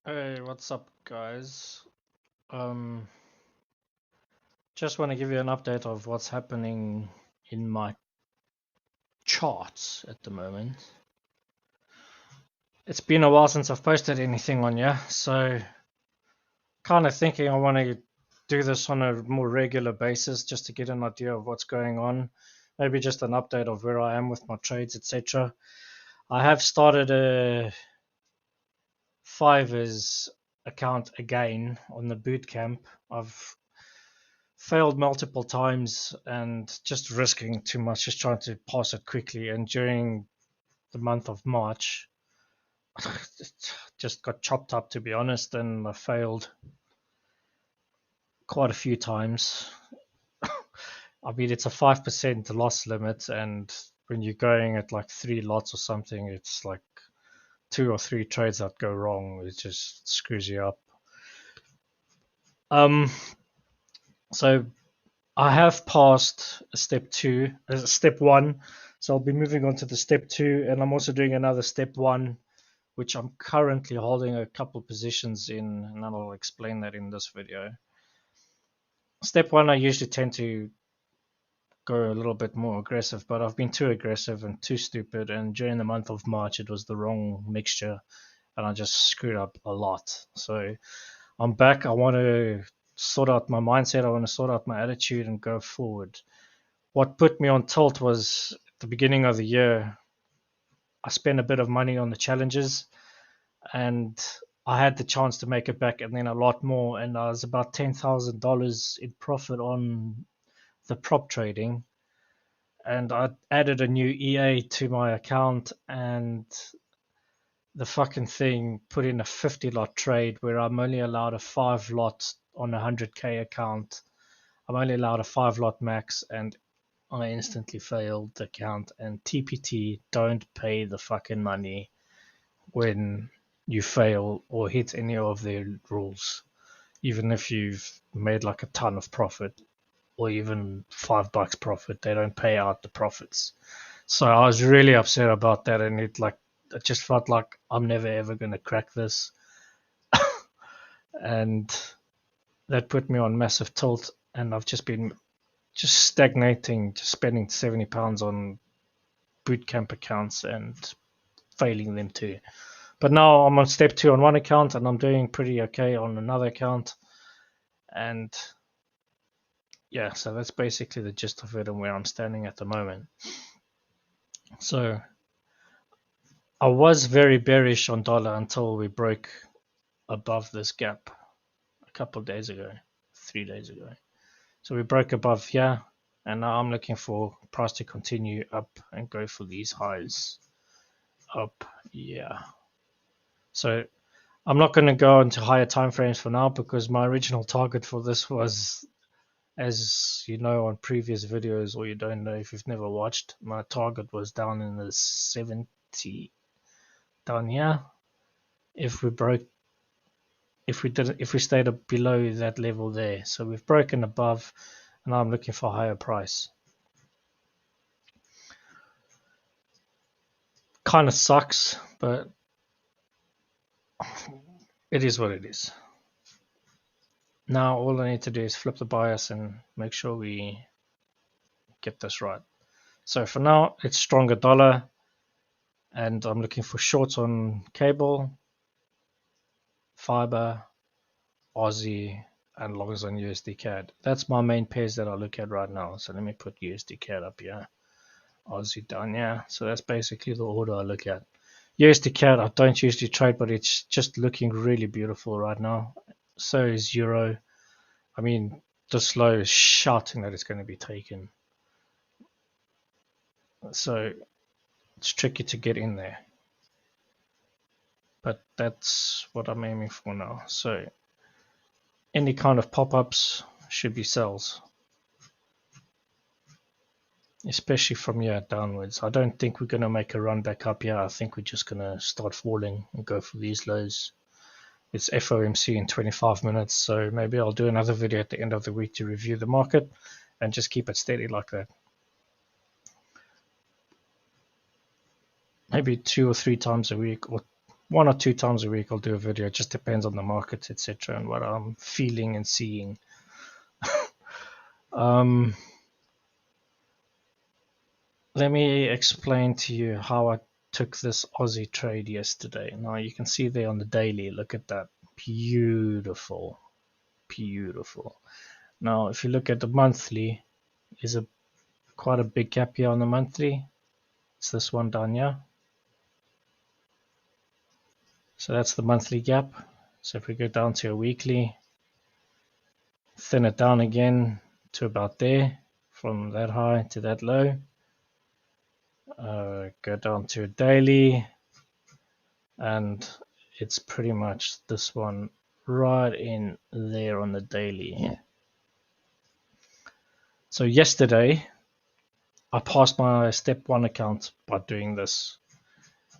Hey, what's up, guys? Um, just want to give you an update of what's happening in my charts at the moment. It's been a while since I've posted anything on here, so kind of thinking I want to do this on a more regular basis just to get an idea of what's going on. Maybe just an update of where I am with my trades, etc. I have started a Fivers account again on the boot camp. I've failed multiple times and just risking too much, just trying to pass it quickly. And during the month of March, just got chopped up, to be honest, and I failed quite a few times. I mean, it's a 5% loss limit, and when you're going at like 3 lots or something, it's like 2 or 3 trades that go wrong. It just screws you up. Um, so I have passed step one, so I'll be moving on to the step two, and I'm also doing another step one, which I'm currently holding a couple positions in, and I'll explain that in this video. Step one, I usually tend to go a little bit more aggressive, but I've been too aggressive and too stupid, and during the month of March, it was the wrong mixture, and I just screwed up a lot. So I'm back. I want to sort out my mindset, I want to sort out my attitude and go forward. What put me on tilt was at the beginning of the year, I spent a bit of money on the challenges and I had the chance to make it back and then a lot more. And I was about $10,000 in profit on the prop trading. And I added a new EA to my account and the fucking thing put in a 50 lot trade where I'm only allowed a 5 lot on a 100k account. I'm only allowed a 5 lot max and I instantly failed the account, and TPT don't pay the fucking money when you fail or hit any of their rules, even if you've made like a ton of profit or even $5 profit, they don't pay out the profits. So I was really upset about that, and it just felt like I'm never ever gonna crack this, and that put me on massive tilt, and I've just been just stagnating, just spending £70 on bootcamp accounts and failing them too. But now I'm on step two on one account and I'm doing pretty okay on another account. And yeah, so that's basically the gist of it and where I'm standing at the moment. So I was very bearish on dollar until we broke above this gap a couple of days ago, 3 days ago. So we broke above here, and now I'm looking for price to continue up and go for these highs up. Yeah. So I'm not going to go into higher time frames for now because my original target for this was, as you know on previous videos, or you don't know if you've never watched, my target was down in the 70 down here. If we stayed below that level there, so we've broken above, and now I'm looking for a higher price. Kind of sucks, but it is what it is. Now all I need to do is flip the bias and make sure we get this right. So for now, it's stronger dollar, and I'm looking for shorts on cable, fiber, Aussie, and longs on USD CAD. That's my main pairs that I look at right now. So let me put USD CAD up here, Aussie down here. So that's basically the order I look at. USD CAD I don't usually trade, but it's just looking really beautiful right now. So is Euro. I mean, this low is shouting that it's going to be taken. So it's tricky to get in there. But that's what I'm aiming for now. So any kind of pop-ups should be sells, especially from here downwards. I don't think we're going to make a run back up here. I think we're just going to start falling and go for these lows. It's FOMC in 25 minutes, so maybe I'll do another video at the end of the week to review the market and just keep it steady like that. Maybe 2 or 3 times a week, or 1 or 2 times a week I'll do a video. It just depends on the market, etc., and what I'm feeling and seeing. Let me explain to you how I took this Aussie trade yesterday. Now you can see there on the daily, look at that. Beautiful. Beautiful. Now if you look at the monthly, there's quite a big gap here on the monthly. It's this one down here. So that's the monthly gap. So if we go down to a weekly, thin it down again to about there, from that high to that low. Go down to a daily, and it's pretty much this one right in there on the daily. So yesterday I passed my step 1 account by doing this.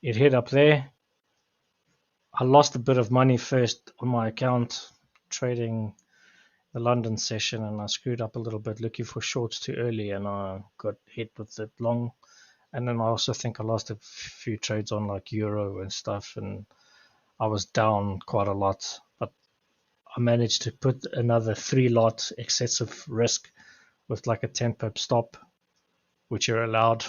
It hit up there. I lost a bit of money first on my account trading the London session, and I screwed up a little bit looking for shorts too early, and I got hit with it long. And then I also think I lost a few trades on like Euro and stuff, and I was down quite a lot. But I managed to put another 3 lot excessive risk with like a 10 pip stop, which you're allowed.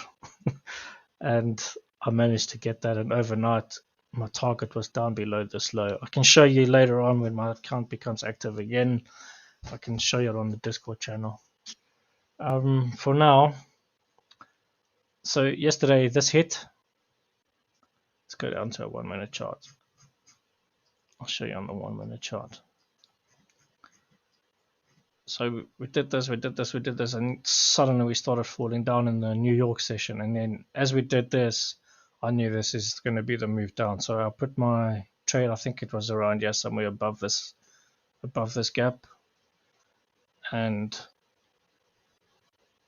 And I managed to get that, and overnight my target was down below this low. I can show you later on when my account becomes active again. I can show you it on the Discord channel. For now, so yesterday this hit. Let's go down to a 1 minute chart. I'll show you on the 1 minute chart. So we did this, and suddenly we started falling down in the New York session. And then as we did this, I knew this is going to be the move down. So I put my trade, I think it was around here, somewhere above this gap. And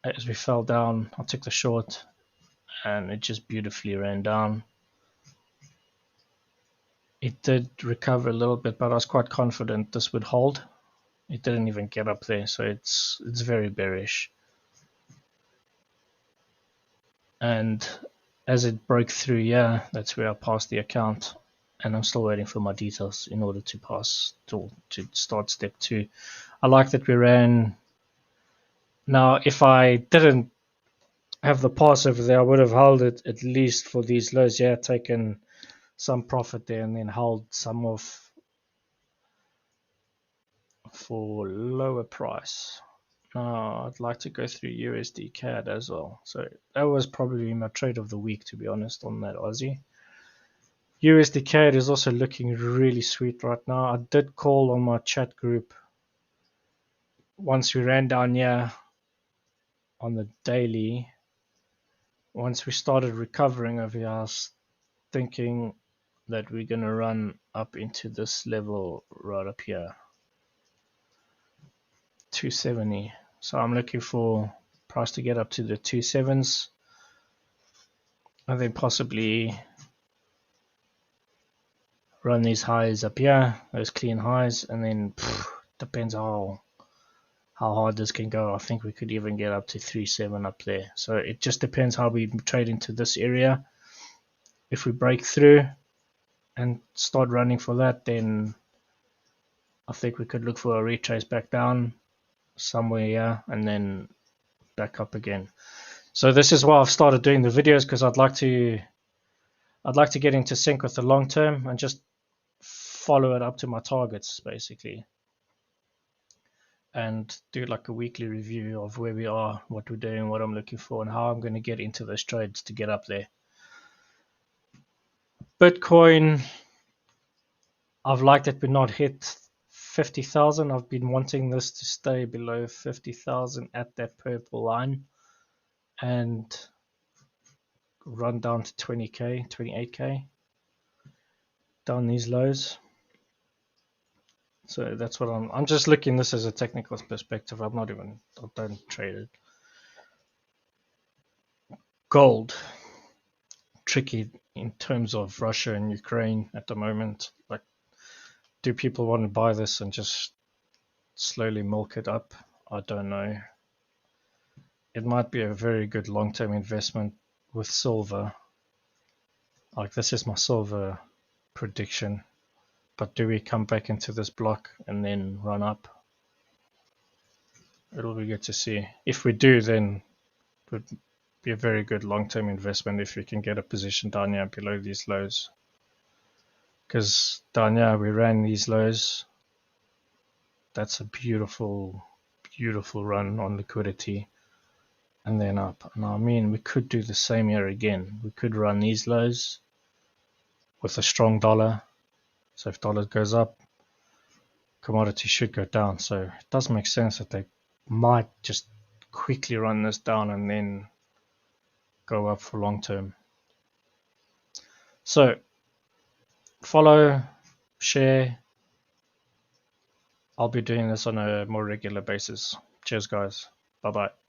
as we fell down, I took the short, and it just beautifully ran down. It did recover a little bit, but I was quite confident this would hold. It didn't even get up there, so it's very bearish. And as it broke through, yeah, that's where I passed the account, and I'm still waiting for my details in order to pass to start step 2. I like that we ran. Now, if I didn't have the pass over there, I would have held it at least for these lows. Yeah, taken some profit there and then held some off for lower price. Now I'd like to go through USD CAD as well. So that was probably my trade of the week, to be honest, on that Aussie. USD CAD is also looking really sweet right now. I did call on my chat group once we ran down here on the daily. Once we started recovering over here, I was thinking that we're going to run up into this level right up here, 270. So I'm looking for price to get up to the 2.7s, and then possibly run these highs up here, those clean highs, and then depends how hard this can go. I think we could even get up to 3.7 up there. So it just depends how we trade into this area. If we break through and start running for that, then I think we could look for a retrace back down somewhere here and then back up again. So this is why I've started doing the videos, because I'd like to get into sync with the long term and just follow it up to my targets basically, and do like a weekly review of where we are, what we're doing, what I'm looking for, and how I'm going to get into those trades to get up there. Bitcoin, I've liked that we're not hit 50,000. I've been wanting this to stay below 50,000 at that purple line and run down to 20k, 28k down these lows. So that's what I'm just looking this as a technical perspective. I don't trade it. Gold, tricky in terms of Russia and Ukraine at the moment. Like, do people want to buy this and just slowly milk it up? I don't know. It might be a very good long-term investment with silver. Like, this is my silver prediction. But do we come back into this block and then run up? It'll be good to see. If we do, then it would be a very good long-term investment if we can get a position down here below these lows. Because down here we ran these lows. That's a beautiful, beautiful run on liquidity. And then up. And I mean, we could do the same here again. We could run these lows with a strong dollar. So if dollar goes up, commodity should go down. So it does make sense that they might just quickly run this down and then go up for long term. So follow, share. I'll be doing this on a more regular basis. Cheers, guys. Bye bye.